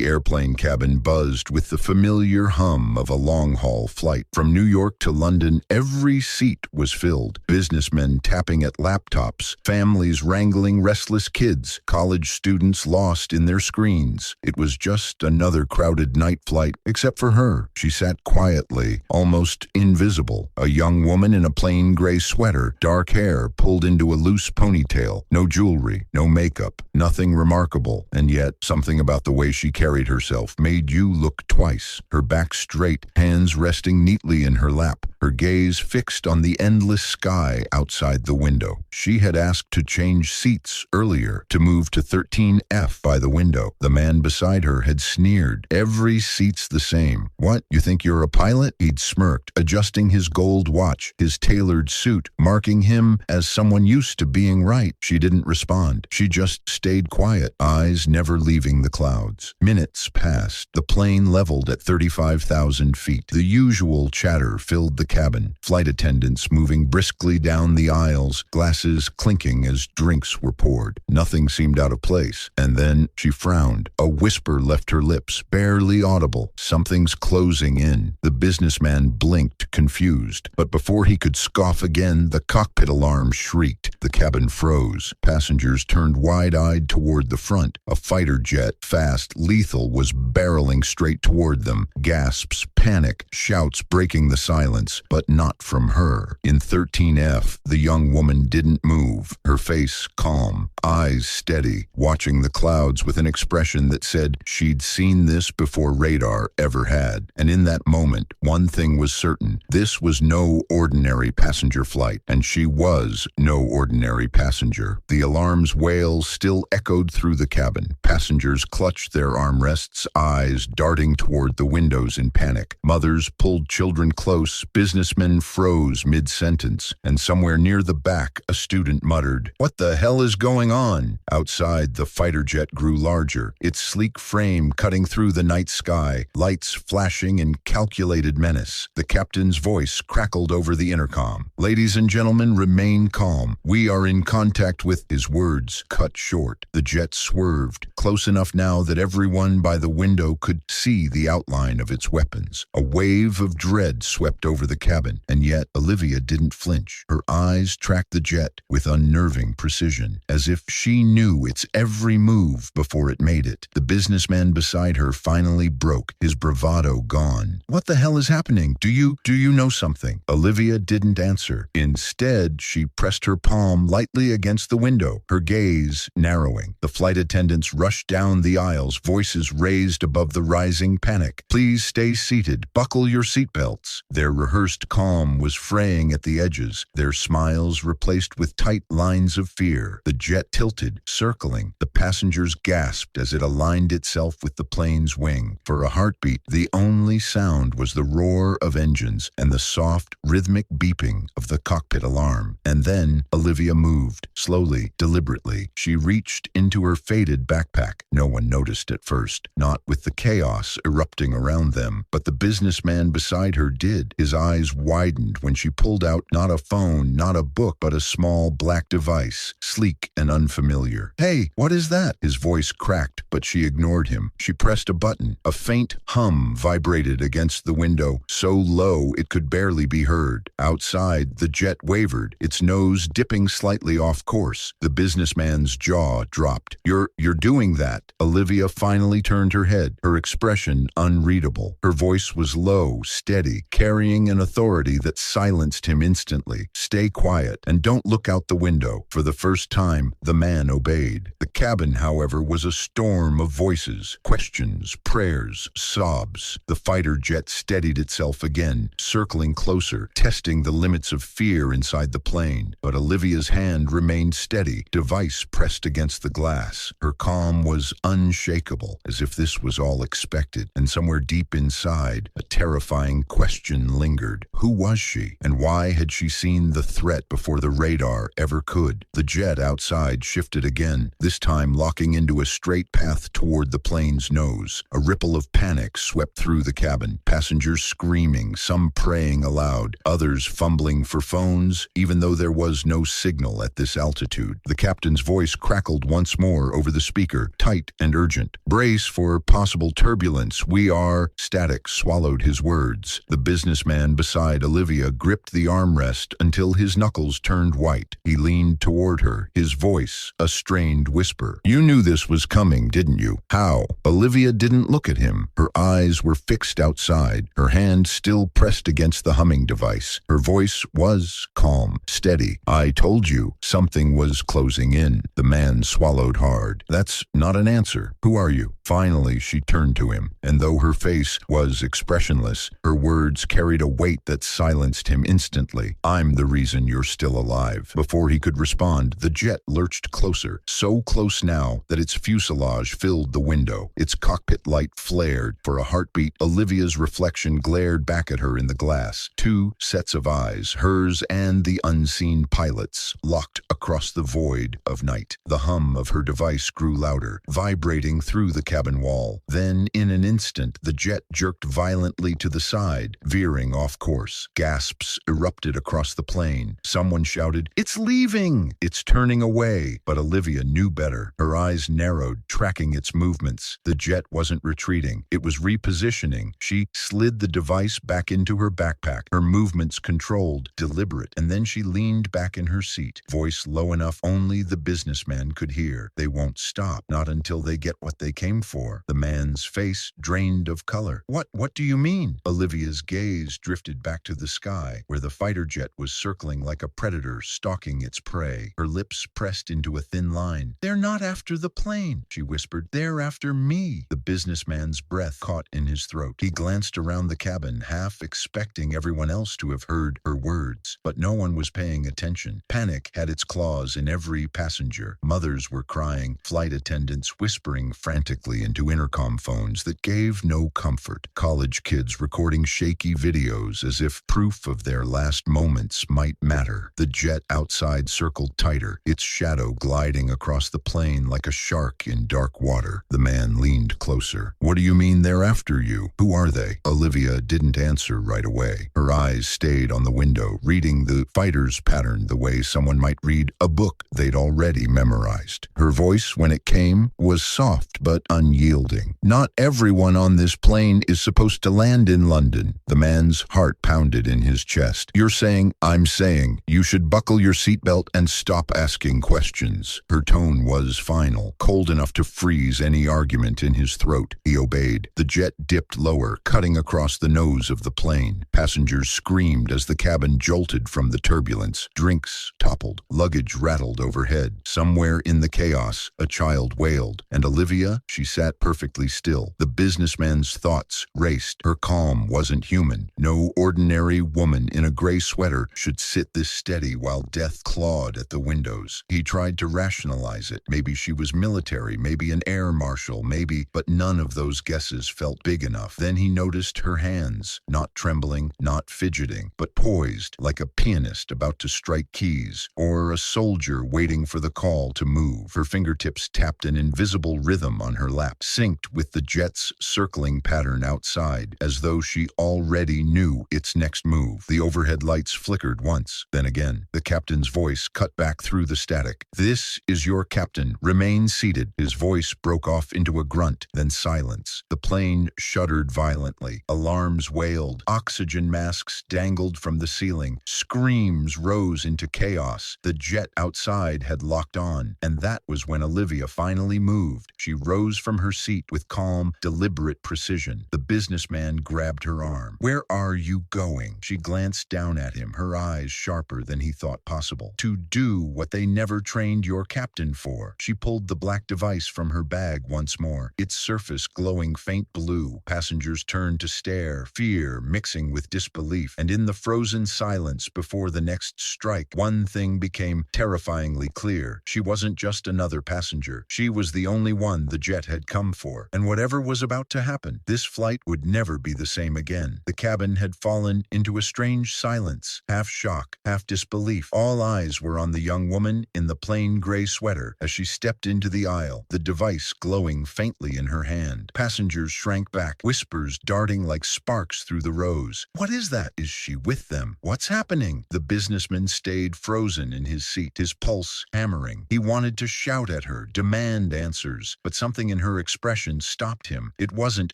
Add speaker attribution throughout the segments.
Speaker 1: airplane cabin buzzed with the familiar hum of a long-haul flight. From New York to London, every seat was filled. Businessmen tapping at laptops, families wrangling restless kids, college students lost in their screens. It was just another crowded night flight, except for her. She sat quietly, almost invisible. A young woman in a plain gray sweater, dark hair pulled into a loose ponytail. No jewelry, no makeup, nothing remarkable. And yet, something about the way she carried herself made you look twice. Her back straight, hands resting neatly in her lap, her gaze fixed on the endless sky outside the window. She had asked to change seats earlier, to move to 13F by the window. The man beside her had sneered. Every seat's the same. What, you think you're a pilot? He'd smirked, adjusting his gold watch, his tailored suit, marking him as someone used to being right. She didn't respond. She just stayed quiet, eyes never leaving the clouds. Minutes passed. The plane leveled at 35,000 feet. The usual chatter filled the cabin. Flight attendants moving briskly down the aisles, glasses clinking as drinks were poured. Nothing seemed out of place. And then she frowned. A whisper left her lips, barely audible. Something's closing in. The businessman blinked, confused. But before he could scoff again, the cockpit alarm shrieked. The cabin froze. Passengers turned wide-eyed toward the front. A fighter jet, fast, lethal, was barreling straight toward them. Gasps, panic, shouts breaking the silence, but not from her. In 13F, the young woman didn't move, her face calm, eyes steady, watching the clouds with an expression that said she'd seen this before radar ever had. And in that moment, one thing was certain. This was no ordinary passenger flight, and she was no ordinary passenger. The alarm's wail still echoed through the cabin. Passengers clutched their armrests, eyes darting toward the windows in panic. Mothers pulled children close, businessmen froze mid-sentence, and somewhere near the back, a student muttered, "What the hell is going on?" Outside, the fighter jet grew larger, its sleek frame cutting through the night sky, lights flashing in calculated menace. The captain's voice crackled over the intercom. "Ladies and gentlemen, remain calm. We are in contact with—" His words cut short. The jet swerved, close enough now that everyone by the window could see the outline of its weapons. A wave of dread swept over the cabin, and yet Olivia didn't flinch. Her eyes tracked the jet with unnerving precision, as if she knew its every move before it made it. The businessman beside her finally broke, his bravado gone. "What the hell is happening? Do you know something?" Olivia didn't answer. Instead, she pressed her palm lightly against the window, her gaze narrowing. The flight attendants rushed down the aisles, voices raised above the rising panic. "Please stay seated. Buckle your seatbelts." Their rehearsed calm was fraying at the edges, their smiles replaced with tight lines of fear. The jet tilted, circling. The passengers gasped as it aligned itself with the plane's wing. For a heartbeat, the only sound was the roar of engines and the soft, rhythmic beeping of the cockpit alarm. And then Olivia moved, slowly, deliberately. She reached into her faded backpack. No one noticed at first, not with the chaos erupting around them, but the businessman beside her did. His eyes widened when she pulled out not a phone, not a book, but a small black device, sleek and unfamiliar. "Hey, what is that?" His voice cracked, but she ignored him. She pressed a button. A faint hum vibrated against the window, so low it could barely be heard. Outside, the jet wavered, its nose dipping slightly off course. The businessman's jaw dropped. You're doing that." Olivia finally turned her head, her expression unreadable. Her voice was low, steady, carrying an authority that silenced him instantly. "Stay quiet, and don't look out the window." For the first time, the man obeyed. The cabin, however, was a storm of voices, questions, prayers, sobs. The fighter jet steadied itself again, circling closer, testing the limits of fear inside the plane. But Olivia's hand remained steady, device pressed against the glass. Her calm was unshakable, as if this was all expected. And somewhere deep inside, a terrifying question lingered. Who was she? And why had she seen the threat before the radar ever could? The jet outside shifted again, this time locking into a straight path toward the plane's nose. A ripple of panic swept through the cabin, passengers screaming, some praying aloud, others fumbling for phones, even though there was no signal at this altitude. The captain's voice crackled once more over the speaker, tight and urgent. "Brace brace for possible turbulence. We are... Static swallowed his words. The businessman beside Olivia gripped the armrest until his knuckles turned white. He leaned toward her, his voice a strained whisper. You knew this was coming, didn't you? How? Olivia didn't look at him. Her eyes were fixed outside, her hand still pressed against the humming device. Her voice was calm, steady. I told you something was closing in. The man swallowed hard. That's not an answer. Who are you? Finally, she turned to him, and though her face was expressionless, her words carried a weight that silenced him instantly. I'm the reason you're still alive. Before he could respond, the jet lurched closer, so close now that its fuselage filled the window. Its cockpit light flared. For a heartbeat, Olivia's reflection glared back at her in the glass. Two sets of eyes, hers and the unseen pilot's, locked across the void of night. The hum of her device grew louder, vibrating through the cabin wall. Then, in an instant, the jet jerked violently to the side, veering off course. Gasps erupted across the plane. Someone shouted, "It's leaving! It's turning away!" But Olivia knew better. Her eyes narrowed, tracking its movements. The jet wasn't retreating. It was repositioning. She slid the device back into her backpack, her movements controlled, deliberate, and then she leaned back in her seat, voice low enough only the businessman could hear. They won't stop, not until they get what they came for. The man's face drained of color. What do you mean? Olivia's gaze drifted back to the sky, where the fighter jet was circling like a predator stalking its prey. Her lips pressed into a thin line. They're not after the plane, she whispered. They're after me. The businessman's breath caught in his throat. He glanced around the cabin, half expecting everyone else to have heard her words. But no one was paying attention. Panic had its claws in every passenger. Mothers were crying, flight attendants whispering frantically into intercom phones that gave no comfort. College kids recording shaky videos as if proof of their last moments might matter. The jet outside circled tighter, its shadow gliding across the plane like a shark in dark water. The man leaned closer. What do you mean they're after you? Who are they? Olivia didn't answer right away. Her eyes stayed on the window, reading the fighter's pattern the way someone might read a book they'd already memorized. Her voice, when it came, was soft but unyielding. Not everyone on this plane is supposed to land in London. The man's heart pounded in his chest. You're saying, I'm saying, you should buckle your seatbelt and stop asking questions. Her tone was final, cold enough to freeze any argument in his throat. He obeyed. The jet dipped lower, cutting across the nose of the plane. Passengers screamed as the cabin jolted from the turbulence. Drinks toppled. Luggage rattled overhead. Somewhere in the chaos, a child wailed. And Olivia, she sat perfectly still. The businessman's thoughts raced. Her calm wasn't human. No ordinary woman in a gray sweater should sit this steady while death clawed at the windows. He tried to rationalize it. Maybe she was military, maybe an air marshal, maybe, but none of those guesses felt big enough. Then he noticed her hands, not trembling, not fidgeting, but poised like a pianist about to strike keys, or a soldier waiting for the call to move. Her fingertips tapped an invisible rhythm on her lap, synced with the jet's circling pattern outside, as though she already knew its next move. The overhead lights flickered once, then again. The captain's voice cut back through the static. This is your captain. Remain seated. His voice broke off into a grunt, then silence. The plane shuddered violently. Alarms wailed. Oxygen masks dangled from the ceiling. Screams rose into chaos. The jet outside had locked on, and that was when Olivia finally moved. She rose from her seat with calm, deliberate precision. The businessman grabbed her arm. Where are you going? She glanced down at him, her eyes sharper than he thought possible. To do what they never trained your captain for. She pulled the black device from her bag once more, its surface glowing faint blue. Passengers turned to stare, fear mixing with disbelief. And in the frozen silence before the next strike, one thing became terrifyingly clear. She wasn't just another passenger. She was the only one the jet had come for. And whatever was about to happen, this flight would never be the same again. The cabin had fallen into a strange silence, half shock, half disbelief. All eyes were on the young woman in the plain gray sweater as she stepped into the aisle, the device glowing faintly in her hand. Passengers shrank back, whispers darting like sparks through the rows. What is that? Is she with them? What's happening? The businessman stayed frozen in his seat, his pulse hammering. He wanted to shout at her, demand answers, but something in her her expression stopped him. It wasn't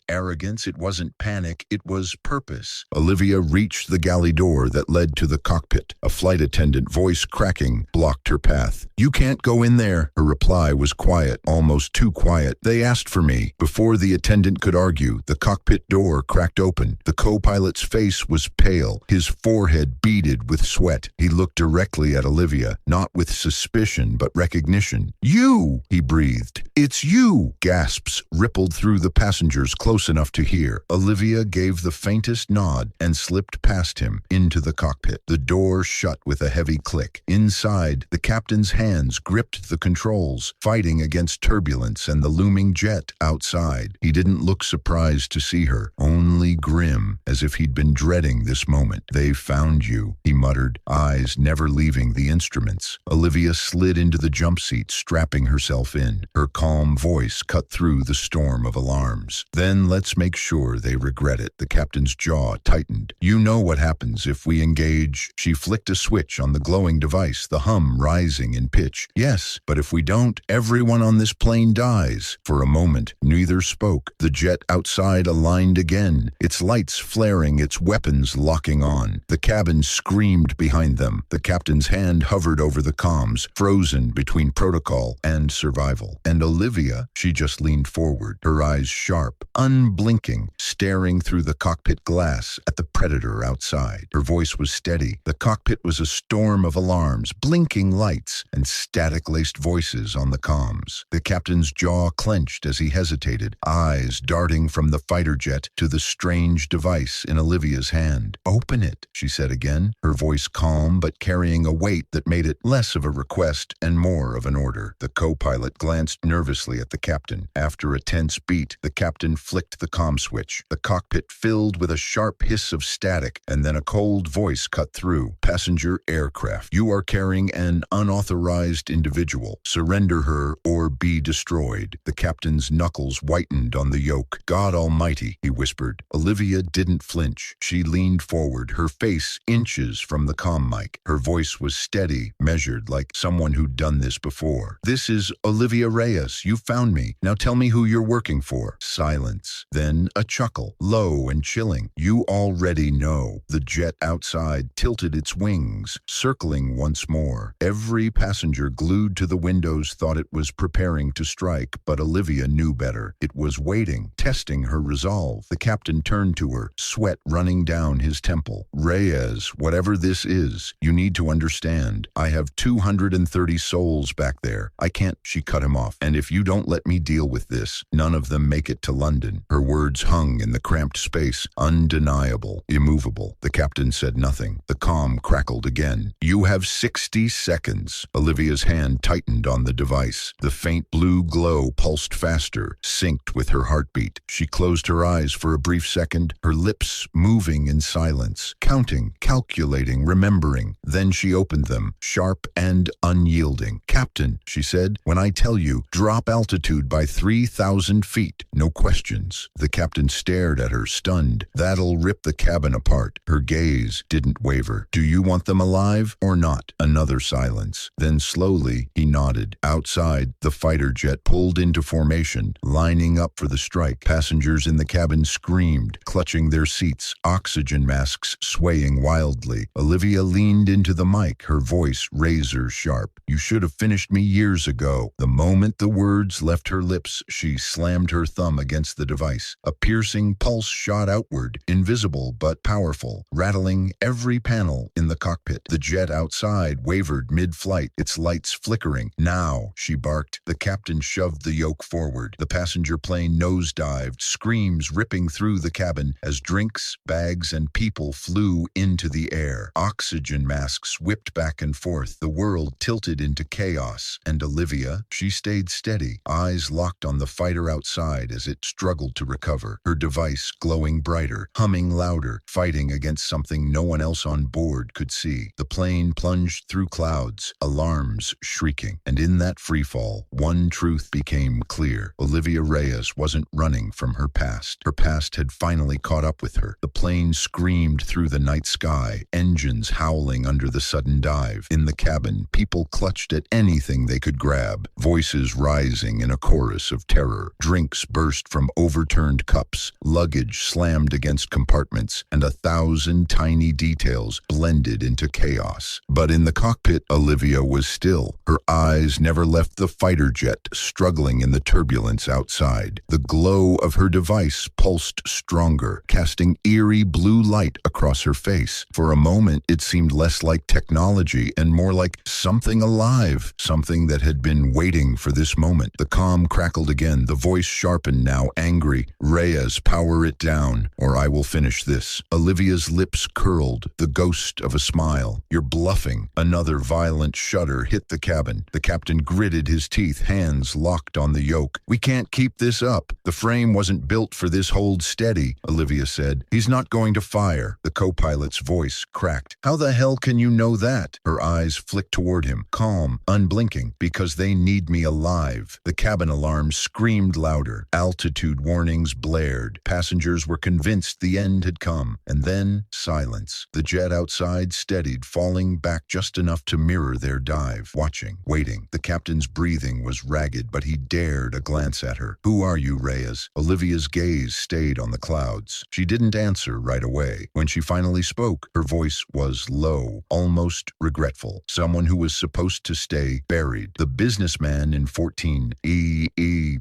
Speaker 1: arrogance, it wasn't panic, it was purpose. Olivia reached the galley door that led to the cockpit. A flight attendant, voice cracking, blocked her path. "You can't go in there." Her reply was quiet, almost too quiet. "They asked for me." Before the attendant could argue, the cockpit door cracked open. The co-pilot's face was pale, his forehead beaded with sweat. He looked directly at Olivia, not with suspicion but recognition. "You!" he breathed. "It's you!" Gasps rippled through the passengers close enough to hear. Olivia gave the faintest nod and slipped past him into the cockpit. The door shut with a heavy click. Inside, the captain's hands gripped the controls, fighting against turbulence and the looming jet outside. He didn't look surprised to see her, only grim, as if he'd been dreading this moment. "They've found you," he muttered, eyes never leaving the instruments. Olivia slid into the jump seat, strapping herself in. Her calm voice cut through the storm of alarms. "Then let's make sure they regret it." The captain's jaw tightened. "You know what happens if we engage." She flicked a switch on the glowing device, the hum rising in pitch. "Yes, but if we don't, everyone on this plane dies." For a moment, neither spoke. The jet outside aligned again, its lights flaring, its weapons locking on. The cabin screamed behind them. The captain's hand hovered over the comms, frozen between protocol and survival. And Olivia, she just leaned forward, her eyes sharp, unblinking, staring through the cockpit glass at the predator outside. Her voice was steady. The cockpit was a storm of alarms, blinking lights, and static-laced voices on the comms. The captain's jaw clenched as he hesitated, eyes darting from the fighter jet to the strange device in Olivia's hand. "Open it," she said again, her voice calm but carrying a weight that made it less of a request and more of an order. The co-pilot glanced nervously at the captain. After a tense beat, the captain flicked the comm switch. The cockpit filled with a sharp hiss of static, and then a cold voice cut through. "Passenger aircraft. You are carrying an unauthorized individual. Surrender her or be destroyed." The captain's knuckles whitened on the yoke. "God Almighty," he whispered. Olivia didn't flinch. She leaned forward, her face inches from the comm mic. Her voice was steady, measured, like someone who'd done this before. "This is Olivia Reyes. You found me. Now tell me who you're working for." Silence. Then a chuckle, low and chilling. "You already know." The jet outside tilted its wings, circling once more. Every passenger glued to the windows thought it was preparing to strike, but Olivia knew better. It was waiting, testing her resolve. The captain turned to her, sweat running down his temple. "Reyes, whatever this is, you need to understand. I have 230 souls back there. I can't." She cut him off. "And if you don't let me deal with this, none of them make it to London." Her words hung in the cramped space, undeniable, immovable. The captain said nothing. The comm crackled again. "You have 60 seconds." Olivia's hand tightened on the device. The faint blue glow pulsed faster, synced with her heartbeat. She closed her eyes for a brief second, her lips moving in silence, counting, calculating, remembering. Then she opened them, sharp and unyielding. "Captain," she said, "when I tell you, drop altitude by 3,000 feet. No questions." The captain stared at her, stunned. "That'll rip the cabin apart." Her gaze didn't waver. "Do you want them alive or not?" Another silence. Then slowly, he nodded. Outside, the fighter jet pulled into formation, lining up for the strike. Passengers in the cabin screamed, clutching their seats, oxygen masks swaying wildly. Olivia leaned into the mic, her voice razor sharp. "You should have finished me years ago." The moment the words left her lips, she slammed her thumb against the device. A piercing pulse shot outward, invisible but powerful, rattling every panel in the cockpit. The jet outside wavered mid-flight, its lights flickering. "Now," she barked. The captain shoved the yoke forward. The passenger plane nosedived, screams ripping through the cabin as drinks, bags, and people flew into the air. Oxygen masks whipped back and forth. The world tilted into chaos. And Olivia, she stayed steady, eyes locked on the fighter outside as it struggled to recover, her device glowing brighter, humming louder, fighting against something no one else on board could see. The plane plunged through clouds, alarms shrieking. And in that freefall, one truth became clear. Olivia Reyes wasn't running from her past. Her past had finally caught up with her. The plane screamed through the night sky, engines howling under the sudden dive. In the cabin, people clutched at anything they could grab, voices rising in a chorus chorus of terror. Drinks burst from overturned cups, luggage slammed against compartments, and 1,000 tiny details blended into chaos. But in the cockpit, Olivia was still. Her eyes never left the fighter jet struggling in the turbulence outside. The glow of her device pulsed stronger, casting eerie blue light across her face. For a moment, it seemed less like technology and more like something alive, something that had been waiting for this moment. The comm crackled again, the voice sharpened now, angry. "Reyes, power it down, or I will finish this." Olivia's lips curled, the ghost of a smile. "You're bluffing." Another violent shudder hit the cabin. The captain gritted his teeth, hands locked on the yoke. "We can't keep this up. The frame wasn't built for this hold steady," Olivia said. "He's not going to fire." The co-pilot's voice cracked. "How the hell can you know that?" Her eyes flicked toward him, calm, unblinking. "Because they need me alive." The cabin alarm screamed louder. Altitude warnings blared. Passengers were convinced the end had come. And then silence. The jet outside steadied, falling back just enough to mirror their dive. Watching, waiting. The captain's breathing was ragged, but he dared a glance at her. "Who are you, Reyes?" Olivia's gaze stayed on the clouds. She didn't answer right away. When she finally spoke, her voice was low, almost regretful. Someone who was supposed to stay buried. The businessman in 14E,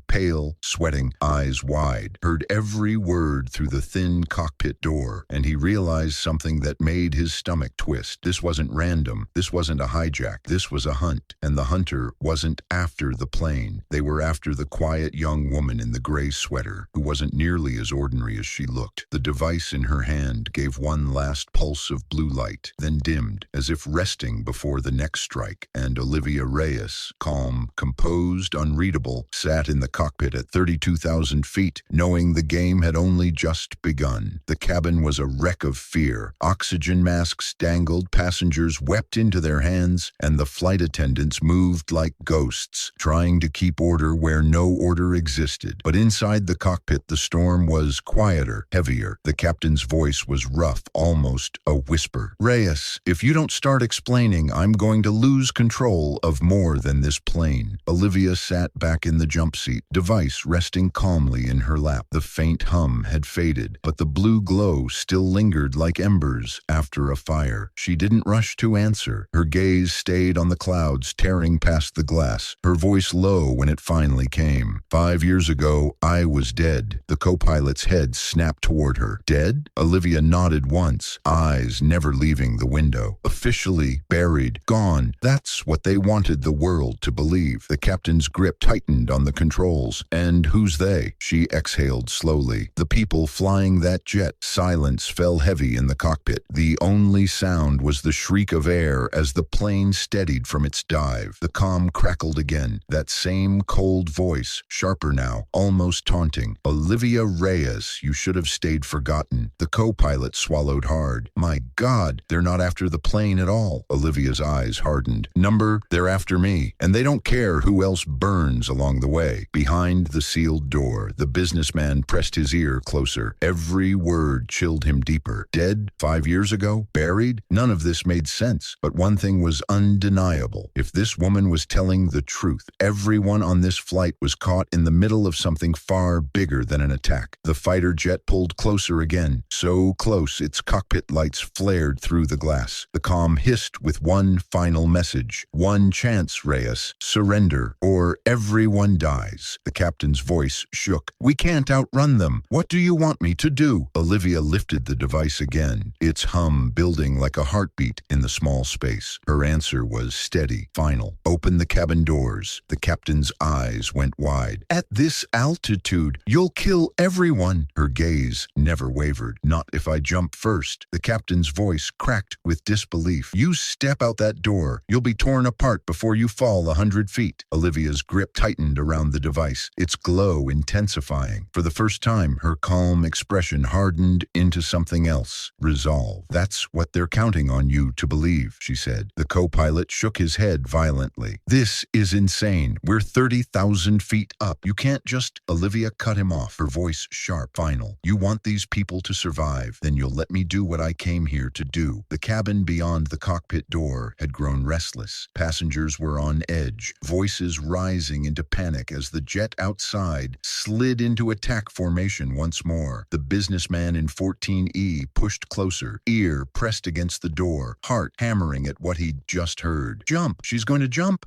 Speaker 1: pale, sweating, eyes wide, heard every word through the thin cockpit door, and he realized something that made his stomach twist. This wasn't random. This wasn't a hijack. This was a hunt, and the hunter wasn't after the plane. They were after the quiet young woman in the gray sweater, who wasn't nearly as ordinary as she looked. The device in her hand gave one last pulse of blue light, then dimmed, as if resting before the next strike, and Olivia Reyes, calm, composed, unreadable, sat in the cockpit at 32,000 feet, knowing the game had only just begun. The cabin was a wreck of fear. Oxygen masks dangled, passengers wept into their hands, and the flight attendants moved like ghosts, trying to keep order where no order existed. But inside the cockpit, the storm was quieter, heavier. The captain's voice was rough, almost a whisper. "Reyes, if you don't start explaining, I'm going to lose control of more than this plane." Olivia sat back in the jump seat, device resting calmly in her lap. The faint hum had faded, but the blue glow still lingered like embers after a fire. She didn't rush to answer. Her gaze stayed on the clouds tearing past the glass, her voice low when it finally came. "5 years ago, I was dead." The co-pilot's head snapped toward her. "Dead?" Olivia nodded once, eyes never leaving the window. "Officially buried, gone." That's what they wanted the world to believe. The captain's grip tightened on the controls. "And who's they?" She exhaled slowly. "The people flying that jet." Silence fell heavy in the cockpit. The only sound was the shriek of air as the plane steadied from its dive. The comm crackled again. That same cold voice, sharper now, almost taunting. "Olivia Reyes, you should have stayed forgotten." The co-pilot swallowed hard. "My God, they're not after the plane at all." Olivia's eyes hardened. "Number, they're after me, and they don't care who else burns along the way." Behind the sealed door, the businessman pressed his ear closer. Every word chilled him deeper. Dead 5 years ago? Buried? None of this made sense. But one thing was undeniable. If this woman was telling the truth, everyone on this flight was caught in the middle of something far bigger than an attack. The fighter jet pulled closer again, so close its cockpit lights flared through the glass. The comm hissed with one final message. "One chance, Reyes. Surrender, or everyone dies." The captain's voice shook. "We can't outrun them. What do you want me to do?" Olivia lifted the device again, its hum building like a heartbeat in the small space. Her answer was steady, final. "Open the cabin doors." The captain's eyes went wide. "At this altitude, you'll kill everyone." Her gaze never wavered. "Not if I jump first." The captain's voice cracked with disbelief. "You step out that door, you'll be torn apart before you fall 100 feet. Olivia's grip tightened around the device, its glow intensifying. For the first time, her calm expression hardened into something else. Resolve. "That's what they're counting on you to believe," she said. The co-pilot shook his head violently. "This is insane. We're 30,000 feet up. You can't just—" Olivia cut him off, her voice sharp, final. "You want these people to survive, then you'll let me do what I came here to do." The cabin beyond the cockpit door had grown restless. Passengers were on edge, voices rising into panic as the jet outside slid into attack formation once more. The businessman in 14E pushed closer, ear pressed against the door, heart hammering at what he'd just heard. "Jump! She's going to jump!"